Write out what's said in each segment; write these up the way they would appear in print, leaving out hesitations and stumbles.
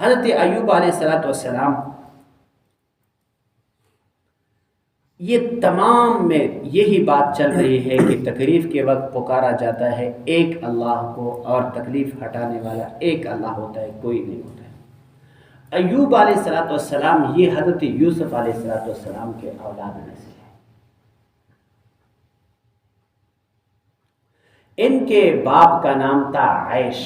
حضرت ایوب علیہ السلام یہ تمام میں یہی بات چل رہی ہے کہ تکلیف کے وقت پکارا جاتا ہے ایک اللہ کو، اور تکلیف ہٹانے والا ایک اللہ ہوتا ہے، کوئی نہیں ہوتا ہے۔ ایوب علیہ السلام یہ حضرت یوسف علیہ السلام کے اولاد میں سے ہے۔ ان کے باپ کا نام تھا عیش۔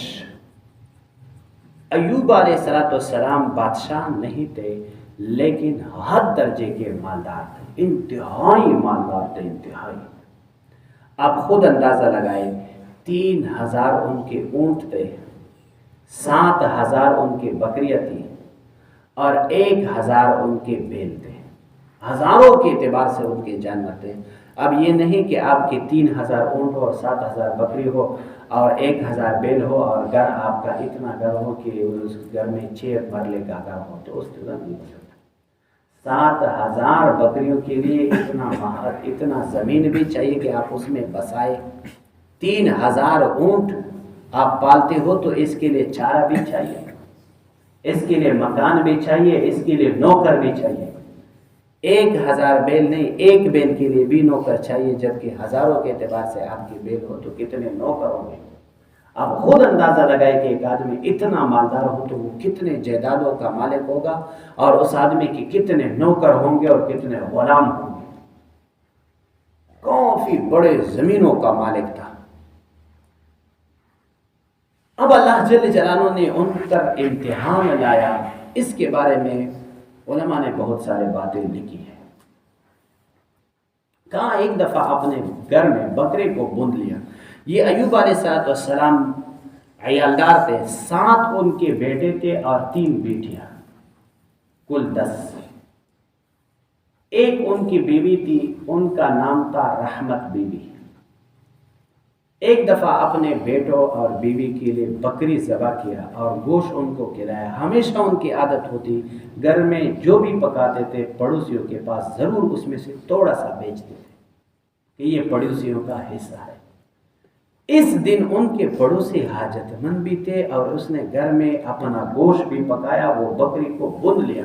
ایوب علیہ السلام بادشاہ نہیں تھے، لیکن حد درجے کے مالدار تھے، انتہائی مالدار تھے، انتہائی۔ آپ خود اندازہ لگائیں، 3000 ان کے اونٹ تھے، 7000 ان کی بکریاں تھیں، اور 1000 ان کے بیل تھے۔ ہزاروں کے اعتبار سے ان کے جانور تھے۔ اب یہ نہیں کہ آپ کے 3000 اونٹ ہو، 7000 بکری ہو اور 1000 بیل ہو، اور گھر آپ کا اتنا گھر ہو کہ اس گھر میں 6 مرلے کا گھر ہو، تو اس طرح نہیں ہو سکتا۔ 7000 بکریوں کے لیے اتنا زمین بھی چاہیے کہ آپ اس میں بسائے۔ 3000 اونٹ آپ پالتے ہو تو اس کے لیے چارہ بھی چاہیے، اس کے لیے مکان بھی چاہیے، اس کے لیے نوکر بھی چاہیے۔ 1000 بیل نہیں، ایک بیل کے لیے بھی نوکر چاہیے، جبکہ ہزاروں کے اعتبار سے آپ کے بیل ہو تو کتنے نوکر ہوں گے۔ آپ خود اندازہ لگائے کہ ایک آدمی اتنا مالدار ہو تو وہ کتنے جائیدادوں کا مالک ہوگا، اور اس آدمی کے کتنے نوکر ہوں گے اور کتنے غلام ہوں گے۔ کافی بڑے زمینوں کا مالک تھا۔ اب اللہ جل جلالہ نے ان پر امتحان لایا۔ اس کے بارے میں علماء نے بہت سارے باتیں لکھی ہیں۔ کہا ایک دفعہ اپنے گھر میں بکرے کو بند لیا۔ یہ ایوب علیہ السلام عیالدار تھے، 7 ان کے بیٹے تھے اور 3 بیٹیاں، کل 10۔ ایک ان کی بیوی تھی، ان کا نام تھا رحمت بیوی۔ ایک دفعہ اپنے بیٹوں اور بیوی کے لیے بکری ذبح کیا اور گوشت ان کو کھلایا۔ ہمیشہ ان کی عادت ہوتی، گھر میں جو بھی پکاتے تھے پڑوسیوں کے پاس ضرور اس میں سے تھوڑا سا بیچتے تھے کہ یہ پڑوسیوں کا حصہ ہے۔ اس دن ان کے پڑوسی حاجت مند بھی تھے، اور اس نے گھر میں اپنا گوشت بھی پکایا، وہ بکری کو بند لیا۔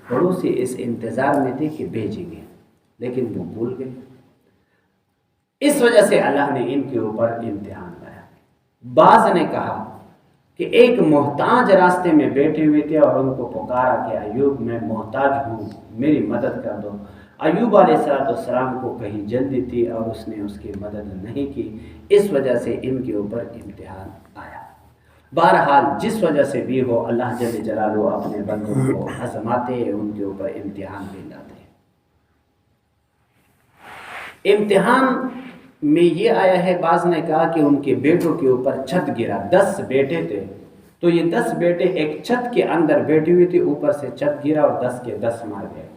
پڑوسی اس انتظار میں تھے کہ بھیجیں گے، لیکن وہ بھول گئے۔ اس وجہ سے اللہ نے ان کے اوپر امتحان لایا۔ بعض نے کہا کہ ایک محتاج راستے میں بیٹھے ہوئے تھے اور ان کو پکارا کہ ایوب میں محتاج ہوں، میری مدد کر دو۔ ایوب علیہ السلام کو کہیں جلدی تھی اور اس نے اس کی مدد نہیں کی، اس وجہ سے ان کے اوپر امتحان آیا۔ بہرحال جس وجہ سے بھی ہو، اللہ جل جلالہ اپنے بندوں کو آزماتے ہیں، ان کے اوپر امتحان بھی لاتے ہیں۔ امتحان میں یہ آیا ہے، بعض نے کہا کہ ان کے بیٹوں کے اوپر چھت گرا۔ 10 بیٹے تھے، تو یہ 10 بیٹے ایک چھت کے اندر بیٹھے ہوئے تھے، اوپر سے چھت گرا اور 10 کے 10 مر گئے،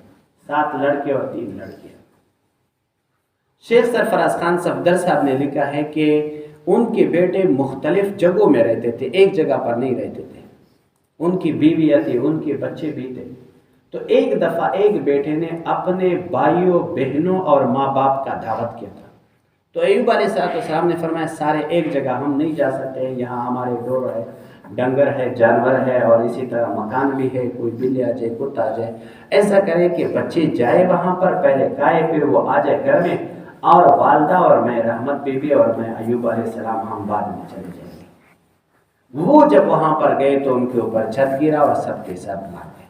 7 لڑکے اور 3 لڑکیاں۔ شیخ سرفراز خان صفدر صاحب نے لکھا ہے کہ ان کے بیٹے مختلف جگہوں میں رہتے تھے، ایک جگہ پر نہیں رہتے تھے۔ ان کی بیویاں تھی، ان کے بچے بھی تھے۔ تو ایک دفعہ ایک بیٹے نے اپنے بھائیوں بہنوں اور ماں باپ کا دعوت کیا تھا۔ تو ایوب علیہ السلام نے فرمایا سارے ایک جگہ ہم نہیں جا سکتے، یہاں ہمارے ڈور ہے، ڈنگر ہے، جانور ہے، اور اسی طرح مکان بھی ہے، کوئی بلی آ جائے، کتا آ جائے۔ ایسا کرے کہ بچے جائے وہاں پر، پہلے کھائے، پھر وہ آ جائے گھر میں، اور والدہ اور میں رحمت بی بی اور میں ایوب علیہ السلام ہم بعد میں چلے جائیں گے۔ وہ جب وہاں پر گئے تو ان کے اوپر چھت گرا اور سب کے سب مر گئے۔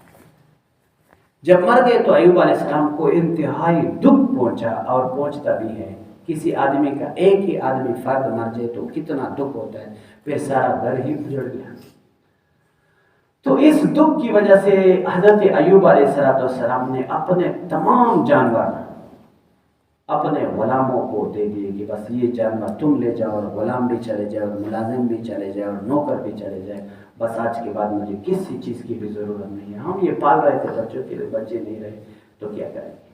جب مر گئے تو ایوب علیہ السلام کو انتہائی دکھ پہنچا، اور پہنچتا بھی ہے۔ کسی آدمی کا ایک ہی آدمی فرد مر جائے تو کتنا دکھ ہوتا ہے، پھر سارا گھر ہی اجڑ گیا۔ تو اس دکھ کی وجہ سے حضرت ایوب علیہ السلام نے اپنے تمام جانور اپنے غلاموں کو دے دیے کہ بس یہ جانور تم لے جاؤ، اور غلام بھی چلے جائے، اور ملازم بھی چلے جائے، اور نوکر بھی چلے جائے، بس آج کے بعد مجھے کسی چیز کی بھی ضرورت نہیں ہے۔ ہم یہ پال رہے تھے بچوں کے لیے، بچے نہیں رہے تو کیا کریں گے۔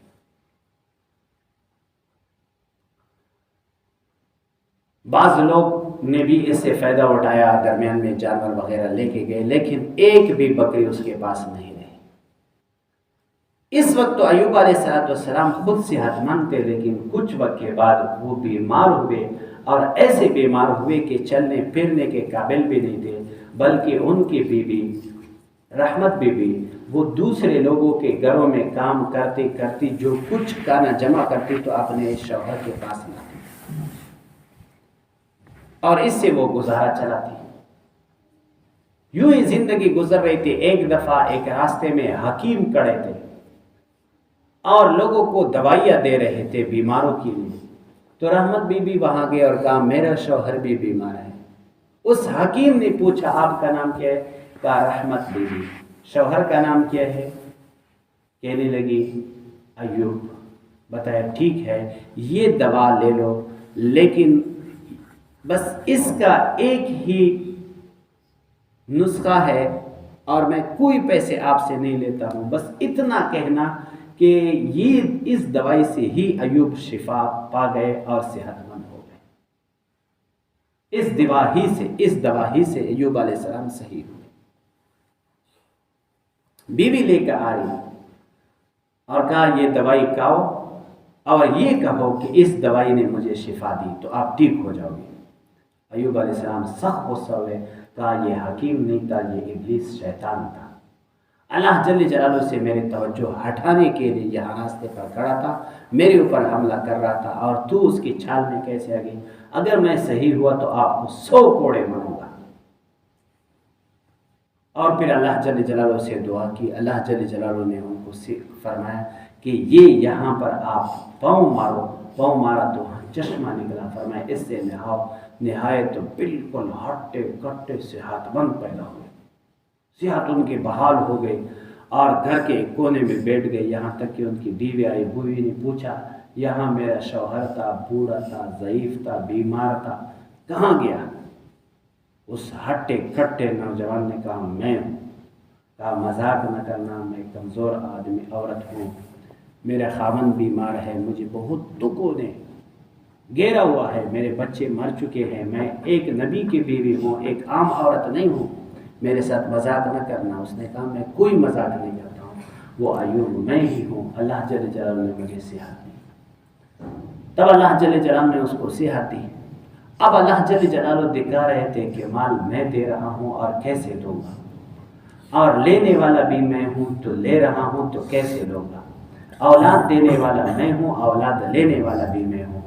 بعض لوگ نے بھی اس سے فائدہ اٹھایا، درمیان میں جانور وغیرہ لے کے گئے، لیکن ایک بھی بکری اس کے پاس نہیں رہی۔ اس وقت تو ایوب علیہ السلام خود صحت مند تھے، لیکن کچھ وقت کے بعد وہ بیمار ہوئے، اور ایسے بیمار ہوئے کہ چلنے پھرنے کے قابل بھی نہیں تھے، بلکہ ان کی بیوی رحمت بی بی وہ دوسرے لوگوں کے گھروں میں کام کرتی کرتی جو کچھ کھانا جمع کرتی تو اپنے شوہر کے پاس لاتی اور اس سے وہ گزارا چلاتی. یوں ہی زندگی گزر رہی تھی. ایک دفعہ ایک راستے میں حکیم کھڑے تھے اور لوگوں کو دوائیاں دے رہے تھے بیماروں کے لیے. تو رحمت بی بی وہاں گئے اور کہا میرا شوہر بھی بیمار ہے. اس حکیم نے پوچھا آپ کا نام کیا ہے؟ کہا رحمت بی بی. شوہر کا نام کیا ہے؟ کہنے لگی ایوب. بتایا ٹھیک ہے یہ دوا لے لو لیکن بس اس کا ایک ہی نسخہ ہے اور میں کوئی پیسے آپ سے نہیں لیتا ہوں. بس اتنا کہنا کہ یہ اس دوائی سے ہی ایوب شفا پا گئے اور صحت مند ہو گئے. اس دوا ہی سے ایوب علیہ السلام صحیح ہوئے. بیوی لے کر آ رہی اور کہا یہ دوائی کھاؤ اور یہ کہو کہ اس دوائی نے مجھے شفا دی تو آپ ٹھیک ہو جاؤ گے. ایوب علیہ السلام سخت غصہ ہوئے. کہا یہ حکیم نہیں تھا یہ ابلیس شیطان تھا. اللہ جل جلالہ سے میرے توجہ ہٹانے کے لیے یہاں راستے پر کھڑا تھا, میرے اوپر حملہ کر رہا تھا اور تو اس کی چھال میں کیسے آ گئی؟ اگر میں صحیح ہوا تو آپ کو 100 کوڑے ماروں گا. اور پھر اللہ جل جلالہ سے دعا کی. اللہ جل جلالہ نے ان کو فرمایا کہ یہ یہاں پر آپ پاؤں مارو. پاؤں مارا تو چشمہ نکلا. فرمایا اس سے نہاؤ. نہائے تو بالکل ہٹے کٹے صحت مند پیدا ہوئے. صحت ان کی بحال ہو گئی اور گھر کے کونے میں بیٹھ گئے. یہاں تک کہ ان کی بیوی آئی. بیوی نے پوچھا یہاں میرا شوہر تھا, بوڑھا تھا, ضعیف تھا, بیمار تھا, کہاں گیا؟ اس ہٹے کٹے نوجوان نے کہا میں ہوں. کہا مذاق نہ کرنا, میں کمزور آدمی عورت ہوں, میرا خاوند بیمار ہے, مجھے بہت دکھوں نے گھیرا ہوا ہے, میرے بچے مر چکے ہیں, میں ایک نبی کی بیوی ہوں, ایک عام عورت نہیں ہوں, میرے ساتھ مذاق نہ کرنا. اس نے کہا میں کوئی مذاق نہیں کرتا ہوں, وہ ایوب میں ہی ہوں. اللہ جل جلالہ نے مجھے صحت دی. تب اللہ جل جلالہ نے اس کو صحت دی. اب اللہ جل جلالہ دکھا رہے تھے کہ مال میں دے رہا ہوں اور کیسے دوں گا, اور لینے والا بھی میں ہوں تو لے رہا ہوں تو کیسے لوں گا. اولاد دینے والا میں ہوں, اولاد لینے والا بھی میں ہوں.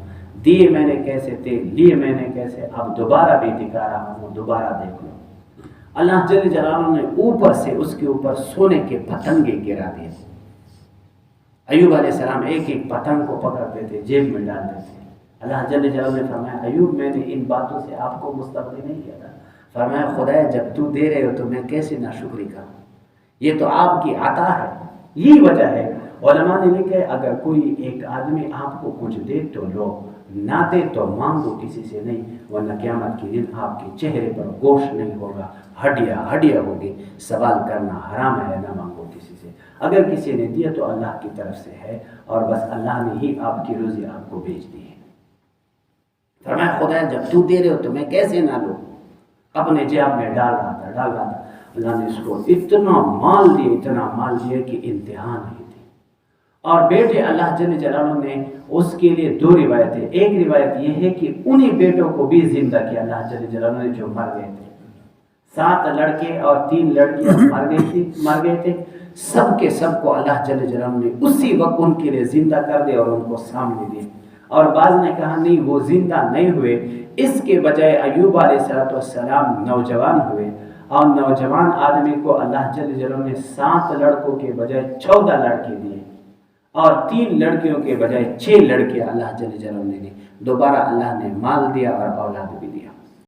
دیے میں نے کیسے تھے, لیے میں نے کیسے, اب دوبارہ بھی دکھا رہا ہوں, دوبارہ دیکھ لو. اللہ جل جلالہ نے اوپر سے اس کے اوپر سونے کے پتنگے گرا دیے. ایوب علیہ السلام ایک ایک پتنگ کو پکڑتے تھے, جیب میں ڈالتے تھے. اللہ جل جلالہ نے فرمایا ایوب میں نے ان باتوں سے آپ کو مستغنی نہیں کیا تھا. فرمایا خدا جب تو دے رہے ہو تو میں کیسے ناشکری کروں, یہ تو آپ کی عطا ہے. یہی وجہ ہے علماء نے لکھا ہے اگر کوئی ایک آدمی آپ کو کچھ دے تو لو, نہ دے تو مانگو کسی سے نہیں, ورنہ قیامت کے دن آپ کے چہرے پر گوشت نہیں ہوگا, ہڈیاں ہوگی. سوال کرنا حرام ہے, نہ مانگو کسی سے. اگر کسی نے دیا تو اللہ کی طرف سے ہے اور بس اللہ نے ہی آپ کی روزی آپ کو بھیج دی ہے. فرمایا خدا جب تو دے رہے ہو تو میں کیسے نہ لوں. اپنے جیب میں ڈال رہا تھا. اللہ نے اس کو اتنا مال دیا کہ انتہا نہیں تھی. اور بیٹے اللہ جل جلالہ نے اس کے لیے 2 روایتیں. ایک روایت یہ ہے کہ انہی بیٹوں کو بھی زندہ کیا اللہ جل جلالہ نے جو مر گئے تھے. 7 لڑکے اور 3 لڑکیاں مر گئے تھے. سب کے سب کو اللہ جل جلالہ نے اسی وقت ان کے لیے زندہ کر دیا اور ان کو سامنے دیے. اور بعض نے کہا نہیں وہ زندہ نہیں ہوئے, اس کے بجائے ایوب علیہ السلام نوجوان ہوئے, اور نوجوان آدمی کو اللہ جل جلالہ نے 7 لڑکوں کے بجائے 14 لڑکے دیے, اور 3 لڑکیوں کے بجائے 6 لڑکیاں اللہ جل جلالہ نے دی. دوبارہ اللہ نے مال دیا اور اولاد بھی دیا.